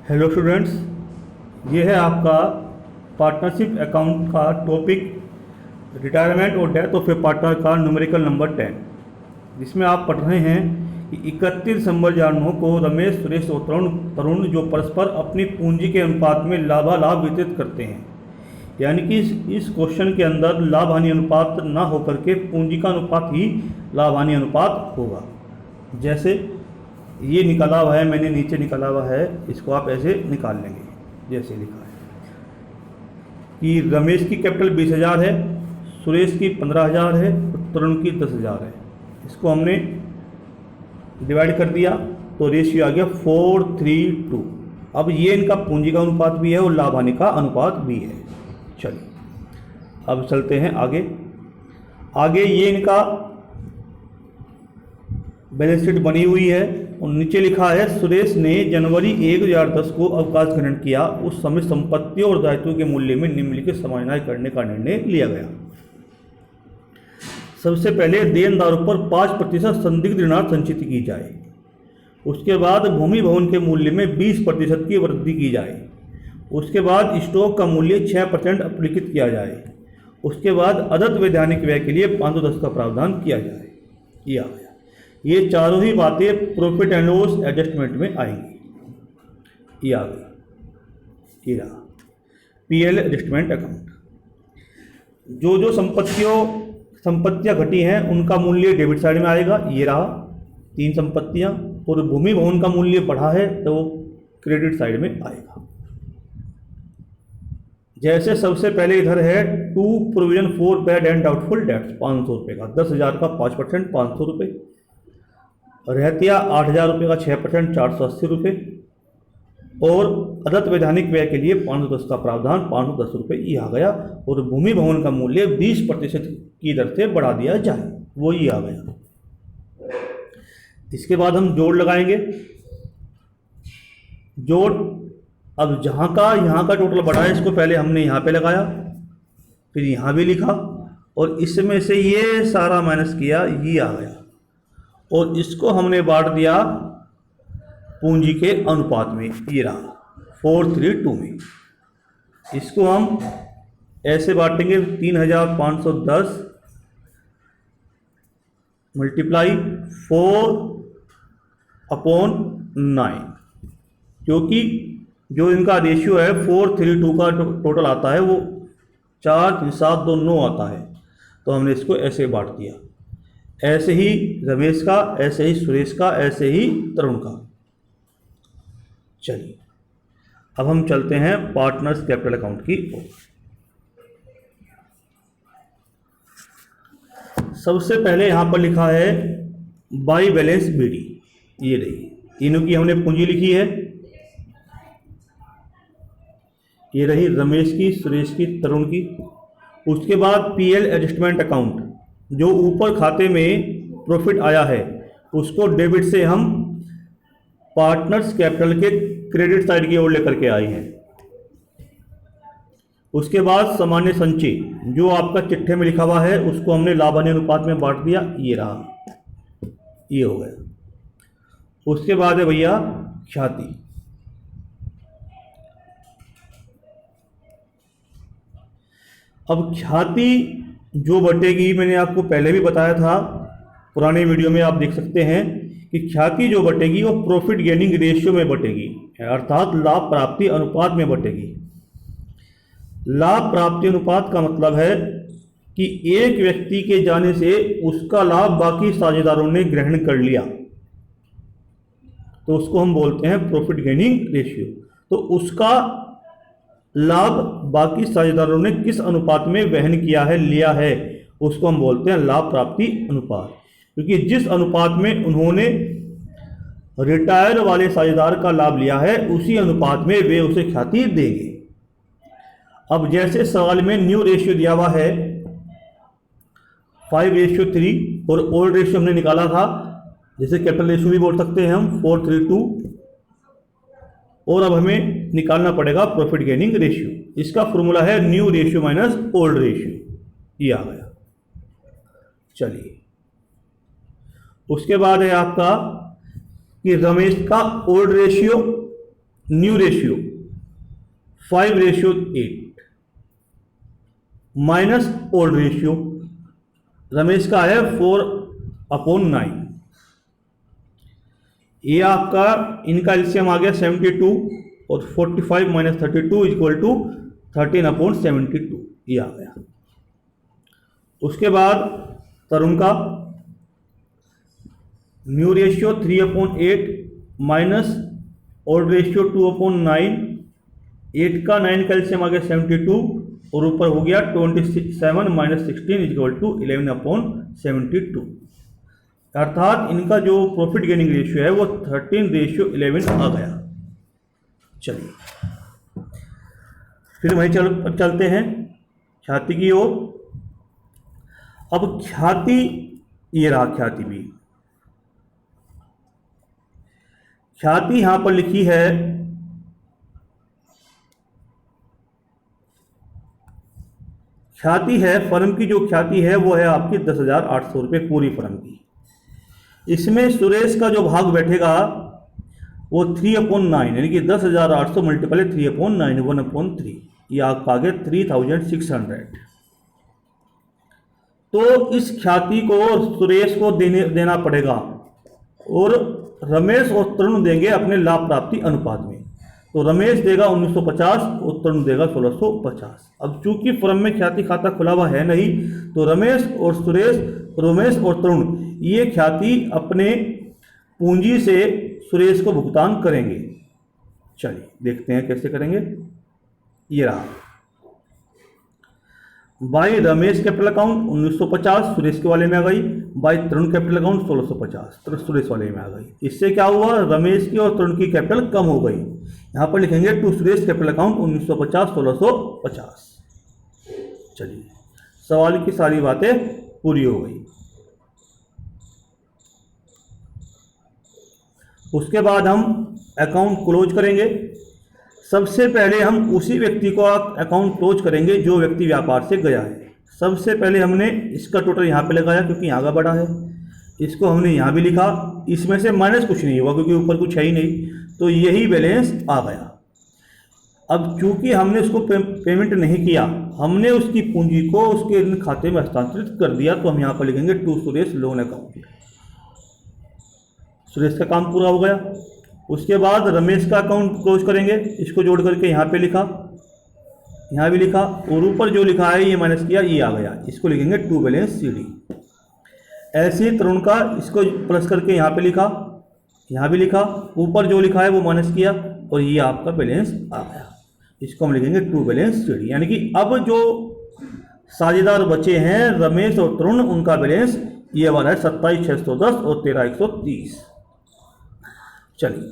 Hello students, ये है आपका पार्टनरशिप अकाउंट का टॉपिक रिटायरमेंट और डेथ ऑफ ए पार्टनर का न्यूमेरिकल नंबर 10, जिसमें आप पढ़ रहे हैं कि 31 दिसंबर जानों को रमेश, सुरेश और तरुण जो परस्पर अपनी पूंजी के अनुपात में लाभालाभ वितरित करते हैं। यानी कि इस क्वेश्चन के अंदर लाभ हानि अनुपात ना होकर के पूंजी का अनुपात ही लाभ हानि अनुपात होगा। जैसे ये निकाला हुआ है, मैंने नीचे निकाला हुआ है, इसको आप ऐसे निकाल लेंगे। जैसे लिखा है कि रमेश की कैपिटल 20,000 है, सुरेश की 15,000 है और तरुण की 10,000 है। इसको हमने डिवाइड कर दिया तो रेशियो आ गया 4:3:2। अब ये इनका पूंजी का अनुपात भी है और लाभ हानि का अनुपात भी है। चलिए अब चलते हैं आगे ये इनका बैलेंस शीट बनी हुई है और नीचे लिखा है सुरेश ने जनवरी 1, 2010 को अवकाश ग्रहण किया। उस समय संपत्तियों और दायित्वों के मूल्य में निम्नलिखित समायोजन करने का निर्णय लिया गया। सबसे पहले देनदारों पर 5% संदिग्ध ऋणांश संचित की जाए। उसके बाद भूमि भवन के मूल्य में 20% की वृद्धि की जाए। उसके बाद स्टॉक का मूल्य 6% अपलिखित किया जाए। उसके बाद अदत्त वैधानिक व्यय के लिए 510 का प्रावधान किया जाए। ये आ गया। ये चारों ही बातें प्रॉफिट एंड लॉस एडजस्टमेंट में आएंगी। ये आ गई। ये रहा पीएल एडजस्टमेंट अकाउंट। जो संपत्तियां घटी हैं उनका मूल्य डेबिट साइड में आएगा। ये रहा 3 संपत्तियां। और भूमि भवन का मूल्य बढ़ा है तो क्रेडिट साइड में आएगा। जैसे सबसे पहले इधर है to provision for bad and doubtful debts 500 रुपये का, 10,000 का 5% 500 रुपये। रहतिया 8,000 रुपये का 6% 480 रुपये। और अदत्त वैधानिक व्यय के लिए 510 का प्रावधान 510 रुपये ये आ गया। और भूमि भवन का मूल्य 20% की दर से बढ़ा दिया जाए, वो ये आ गया। इसके बाद हम जोड़ लगाएंगे। जोड़, अब यहाँ का टोटल बढ़ा है, इसको पहले हमने यहाँ पे लगाया, फिर यहाँ भी लिखा और इसमें से ये सारा माइनस किया, ये आ गया। और इसको हमने बांट दिया पूंजी के अनुपात में, ये रहा 4:3:2 में। इसको हम ऐसे बांटेंगे 3,510 मल्टीप्लाई 4/9, क्योंकि जो इनका रेशियो है 4:3:2 का टोटल आता है वो 4, 3, 7, 2, 9 आता है। तो हमने इसको ऐसे बांट दिया। ऐसे ही रमेश का, ऐसे ही सुरेश का, ऐसे ही तरुण का। चलिए अब हम चलते हैं पार्टनर्स कैपिटल अकाउंट की ओर। सबसे पहले यहां पर लिखा है बाई बैलेंस बीडी। ये रही, तीनों की हमने पूंजी लिखी है। ये रही रमेश की, सुरेश की, तरुण की। उसके बाद पीएल एडजस्टमेंट अकाउंट, जो ऊपर खाते में प्रॉफिट आया है उसको डेबिट से हम पार्टनर्स कैपिटल के क्रेडिट साइड की ओर लेकर के आए हैं। उसके बाद सामान्य संचय, जो आपका चिट्ठे में लिखा हुआ है, उसको हमने लाभ हानि अनुपात में बांट दिया। ये रहा, ये हो गया। उसके बाद है भैया ख्याति। अब ख्याति जो बटेगी, मैंने आपको पहले भी बताया था, पुराने वीडियो में आप देख सकते हैं कि ख्याति जो बटेगी वो प्रॉफिट गेनिंग रेशियो में बटेगी, अर्थात लाभ प्राप्ति अनुपात में बटेगी। लाभ प्राप्ति अनुपात का मतलब है कि एक व्यक्ति के जाने से उसका लाभ बाकी साझेदारों ने ग्रहण कर लिया, तो उसको हम बोलते हैं प्रॉफिट गेनिंग रेशियो। तो उसका लाभ बाकी साझेदारों ने किस अनुपात में वहन किया है, लिया है, उसको हम बोलते हैं लाभ प्राप्ति अनुपात। क्योंकि जिस अनुपात में उन्होंने रिटायर वाले साझेदार का लाभ लिया है, उसी अनुपात में वे उसे ख्याति देंगे। अब जैसे सवाल में न्यू रेशियो दिया हुआ है 5:3 और ओल्ड रेशियो हमने निकाला था, जैसे कैपिटल रेशियो भी बोल सकते हैं हम 4:3:2। और अब हमें निकालना पड़ेगा प्रॉफिट गेनिंग रेशियो। इसका फॉर्मूला है new ratio minus old ratio, ये आ गया। चलिए उसके बाद है आपका कि रमेश का old ratio new ratio 5:8 minus old ratio, Ramesh का है 4/9। ये आपका इनका एलसीएम आ गया 72 और 45 माइनस 32 इक्वल टू 13/72, ये आ गया। उसके बाद तरुण का new ratio 3/8 minus old ratio 2/9, 8 का 9 का एलसीएम आ गया 72 और ऊपर हो गया 27 माइनस 16 इक्वल टू 11/72, अर्थात इनका जो प्रॉफिट गेनिंग रेशियो है वो 13:11 आ गया। चलिए फिर वहीं चलते हैं ख्याति की ओर। अब ख्याति, ये रहा ख्याति भी। ख्याति यहां पर लिखी है ख्याति है फर्म की, जो ख्याति है वो है आपकी 10,800 रुपये पूरी फर्म की। इसमें सुरेश का जो भाग बैठेगा वो 3/9 यानी कि 10,800 मल्टीपल 3/9 1/3, ये आपका आ गया 3,600। तो इस ख्याति को सुरेश को देना पड़ेगा और रमेश और तरुण देंगे अपने लाभ प्राप्ति अनुपात में। तो रमेश देगा 1950 और तरुण देगा 1650। अब चूंकि फर्म में ख्याति खाता खुला हुआ है नहीं, तो रमेश और तरुण ये ख्याति अपने पूंजी से सुरेश को भुगतान करेंगे। चलिए देखते हैं कैसे करेंगे। ये रहा by Ramesh capital account 1950 Suresh के वाले में आ गई, by Tarun capital account 1650 Suresh वाले में आ गई। इससे क्या हुआ, रमेश की और तरुण की कैपिटल कम हो गई। यहां पर लिखेंगे टू सुरेश कैपिटल अकाउंट 1950 1650। चलिए सवाल की सारी बातें पूरी हो गई। उसके बाद हम अकाउंट क्लोज करेंगे। सबसे पहले हम उसी व्यक्ति को अकाउंट क्लोज करेंगे जो व्यक्ति व्यापार से गया है। सबसे पहले हमने इसका टोटल यहाँ पे लगाया क्योंकि यहाँ का बड़ा है, इसको हमने यहाँ भी लिखा, इसमें से माइनस कुछ नहीं हुआ क्योंकि ऊपर कुछ है ही नहीं, तो यही बैलेंस आ गया। अब चूंकि हमने उसको पेमेंट नहीं किया, हमने उसकी पूंजी को उसके खाते में हस्तांतरित कर दिया, तो हम यहाँ पर लिखेंगे to Suresh loan account. Suresh का काम पूरा हो गया। उसके बाद रमेश का अकाउंट क्लोज करेंगे, इसको जोड़ करके यहाँ पे लिखा, यहाँ भी लिखा, और ऊपर जो लिखा है ये माइनस किया, ये आ गया, इसको लिखेंगे टू बैलेंस सीडी। ऐसे ही तरुण का इसको प्लस करके यहाँ पे लिखा, यहाँ भी लिखा, ऊपर जो लिखा है वो माइनस किया और ये आपका बैलेंस आ गया, इसको हम लिखेंगे टू बैलेंस सीडी। यानी कि अब जो साझेदार बचे हैं रमेश और तरुण, उनका बैलेंस ये वाला है 27,610 और 13,130। चलिए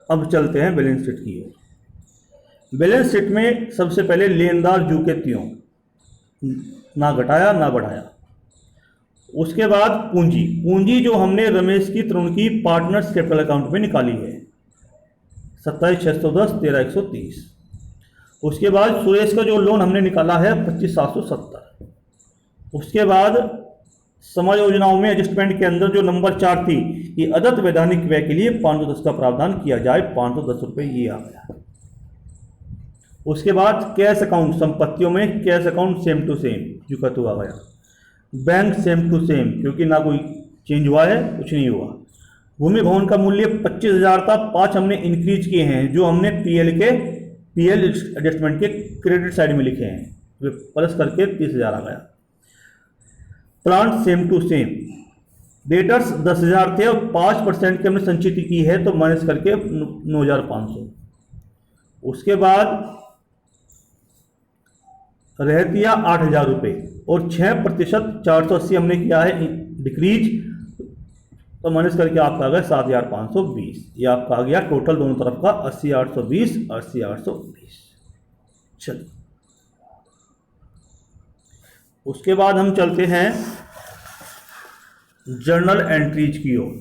अब चलते हैं बैलेंस शीट की ओर। बैलेंस शीट में सबसे पहले लेनदार जू के त्यों, ना घटाया ना बढ़ाया। उसके बाद पूंजी जो हमने रमेश की तरुण की पार्टनर्स कैपिटल अकाउंट में निकाली है 27,610 13,130। उसके बाद सुरेश का जो लोन हमने निकाला है 25,770। उसके बाद समायोजनाओं में एडजस्टमेंट के अंदर जो नंबर 4 थी कि अदत्त वैधानिक व्यय के लिए 510 का प्रावधान किया जाए, 510 रुपये ये आ गया। उसके बाद कैश अकाउंट, संपत्तियों में cash account same to same जुकत हुआ गया, बैंक सेम टू सेम क्योंकि ना कोई चेंज हुआ है, कुछ नहीं हुआ। भूमि भवन का मूल्य 25,000 था, 5 हमने इंक्रीज किए हैं जो हमने पीएल एडजस्टमेंट के क्रेडिट साइड में लिखे हैं, वे प्लस करके 30,000 आ गया। Plant same to same, debtors 10,000 थे और 5% की हमने संचित की है तो माइनस करके 9,500। उसके बाद रहतिया 8,000 रुपये और 6% 480 हमने किया है डिक्रीज, तो माइनस करके आपका आ गया 7,520। ये आपका आ गया टोटल दोनों तरफ का 80,820 80,820। चलिए उसके बाद हम चलते हैं जर्नल एंट्रीज की ओर।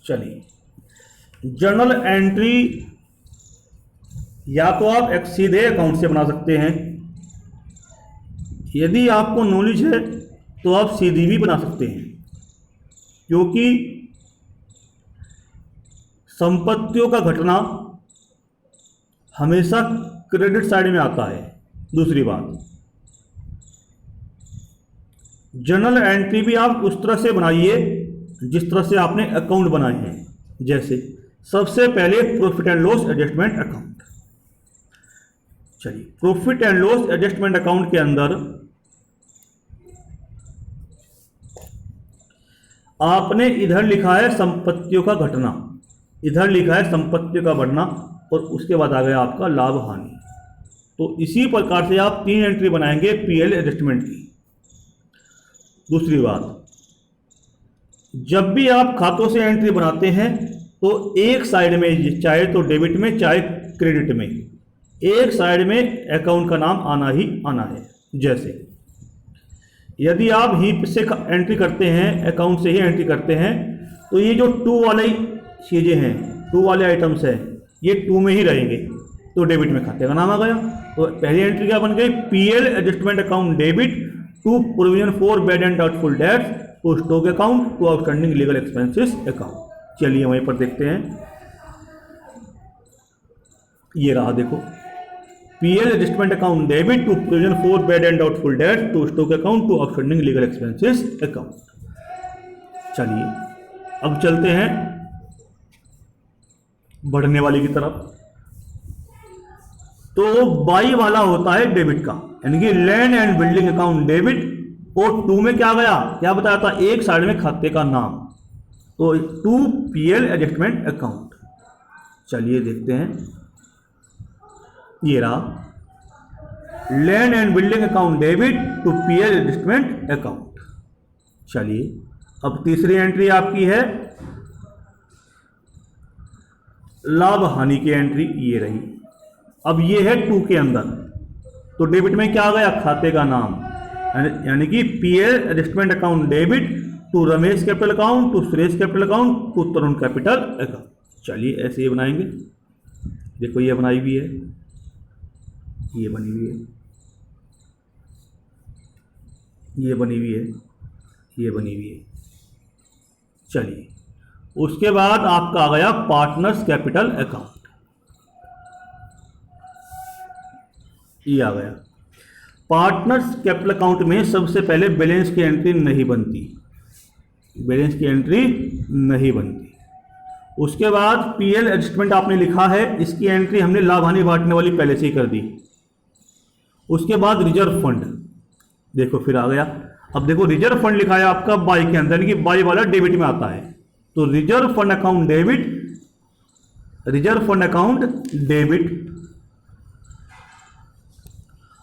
चलिए जर्नल एंट्री या तो आप एक सीधे अकाउंट से बना सकते हैं यदि आपको नॉलेज है तो आप सीधी भी बना सकते हैं, क्योंकि संपत्तियों का घटना हमेशा क्रेडिट साइड में आता है। दूसरी बात, जर्नल एंट्री भी आप उस तरह से बनाइए जिस तरह से आपने अकाउंट बनाए हैं। जैसे सबसे पहले profit and loss adjustment account. चलिए, profit and loss adjustment account के अंदर आपने इधर लिखा है संपत्तियों का घटना, इधर लिखा है संपत्तियों का बढ़ना, और उसके बाद आ गया आपका लाभ हानि। तो इसी प्रकार से आप 3 एंट्री बनाएंगे पीएल एडजस्टमेंट की। दूसरी बात, जब भी आप खातों से एंट्री बनाते हैं तो एक साइड में, चाहे तो डेबिट में चाहे क्रेडिट में, एक साइड में अकाउंट का नाम आना ही आना है। जैसे यदि आप हीप से एंट्री करते हैं, अकाउंट से ही एंट्री करते हैं, तो ये जो 2 वाली चीज़ें हैं, 2 वाले आइटम्स हैं, ये 2 में ही रहेंगे, तो डेबिट में खाते का नाम आ गया। तो पहली एंट्री क्या बन गई? PL adjustment account debit to provision for bad and doubtful debts to stock account to outstanding legal expenses account. चलिए वहीं पर देखते हैं, ये रहा देखो, PL adjustment account debit to provision for bad and doubtful debts to stock account to outstanding legal expenses account. चलिए अब चलते हैं बढ़ने वाली की तरफ। तो बाई वाला होता है डेबिट का, यानी कि land and building account debit, और 2 में क्या गया, क्या बताया था, एक साइड में खाते का नाम, तो 2 पीएल एडजस्टमेंट अकाउंट। चलिए देखते हैं, ये रहा land and building account debit to PL adjustment account. चलिए अब तीसरी एंट्री आपकी है लाभ हानि की एंट्री, ये रही। अब ये है 2 के अंदर, तो डेबिट में क्या आ गया, खाते का नाम, यानी कि PL adjustment account debit to Ramesh capital account to Suresh capital account to Tarun capital account. चलिए ऐसे ही बनाएंगे, देखो ये बनाई हुई है, ये बनी हुई है, ये बनी हुई है, ये बनी हुई है। चलिए उसके बाद आपका आ गया पार्टनर्स कैपिटल अकाउंट, ये आ गया। पार्टनर्स कैपिटल अकाउंट में सबसे पहले बैलेंस की एंट्री नहीं बनती, बैलेंस की एंट्री नहीं बनती। उसके बाद पीएल एडजस्टमेंट आपने लिखा है, इसकी एंट्री हमने लाभ हानि बांटने वाली पहले से ही कर दी। उसके बाद रिजर्व फंड, देखो फिर आ गया। अब देखो रिजर्व फंड लिखा है आपका बाई के अंदर, यानी कि बाई वाला डेबिट में आता है, तो reserve fund account debit, reserve fund account debit,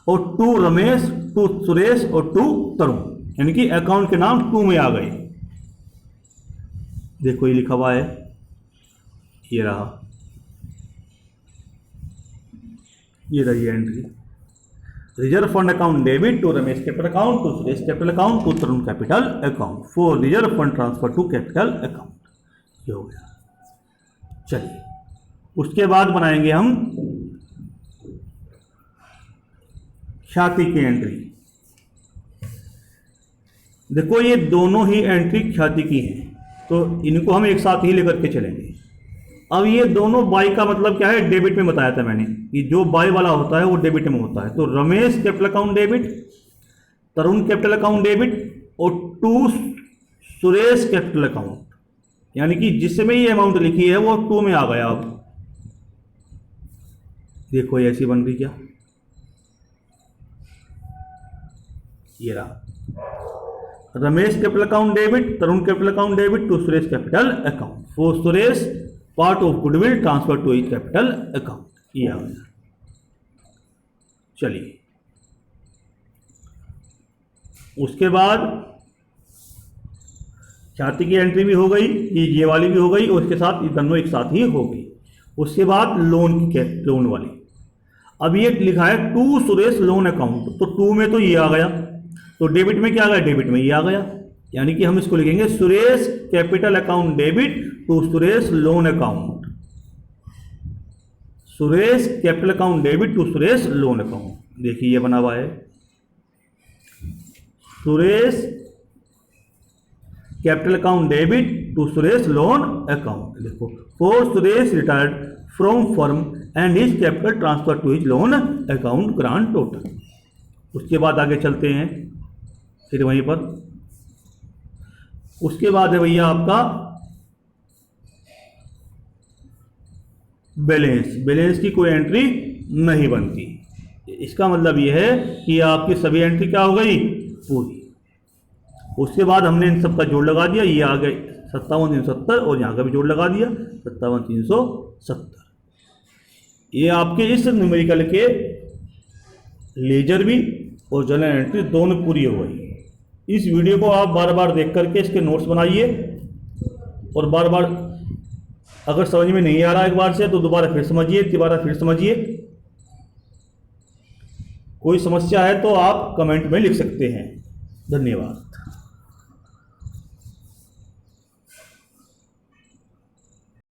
और 2 रमेश, 2 सुरेश और 2 तरुण, यानी कि अकाउंट के नाम 2 में आ गए। देखो ये लिखा हुआ है, ये रहा, ये रही entry, reserve fund account debit to Ramesh capital account to Suresh capital account to Tarun capital account for reserve fund transfer to capital account, ये हो गया। चलिए उसके बाद बनाएंगे हम ख्याति की एंट्री। देखो ये दोनों ही एंट्री ख्याति की हैं, तो इनको हम एक साथ ही लेकर के चलेंगे। अब ये दोनों बाई का मतलब क्या है, डेबिट में बताया था मैंने कि जो बाई वाला होता है वो डेबिट में होता है। तो Ramesh capital account debit, Tarun capital account debit, और 2 सुरेश कैपिटल अकाउंट, यानी कि जिसमें ये अमाउंट लिखी है वो 2 में आ गया। अब देखो ये ऐसी बन रही क्या, ये रहा Ramesh capital account debit, Tarun capital account debit to Suresh capital account for Suresh part of goodwill transfer to capital account, ये आ गया। चलिए उसके बाद ख्याति की एंट्री भी हो गई, ये वाली भी हो गई, और उसके साथ ये दोनों एक साथ ही हो गई। उसके बाद लोन की लोन वाली, अब ये लिखा है 2 सुरेश लोन अकाउंट, तो 2 में तो ये आ गया, तो डेबिट में क्या आ गया, डेबिट में ये आ गया, यानी कि हम इसको लिखेंगे Suresh capital account debit to Suresh loan account, Suresh capital account debit to Suresh loan account. देखिए ये बना हुआ है, Suresh capital account debit to Suresh loan account. देखो, for Suresh retired from firm and his capital transfer to his loan account grand total. उसके बाद आगे चलते हैं फिर वहीं पर। उसके बाद है भैया आपका बैलेंस। बैलेंस की कोई एंट्री नहीं बनती। इसका मतलब यह है कि आपकी सभी एंट्री क्या हो गई, पूरी। उसके बाद हमने इन सब का जोड़ लगा दिया, ये आ गए 57,370 और यहाँ का भी जोड़ लगा दिया 57,370। ये आपके इस न्यूमेरिकल के लेजर भी और जर्नल एंट्री दोनों पूरी हो गई। इस वीडियो को आप बार बार देख करके इसके नोट्स बनाइए और बार बार अगर समझ में नहीं आ रहा एक बार से तो दोबारा फिर समझिए, तिबारा फिर समझिए। कोई समस्या है तो आप कमेंट में लिख सकते हैं। धन्यवाद।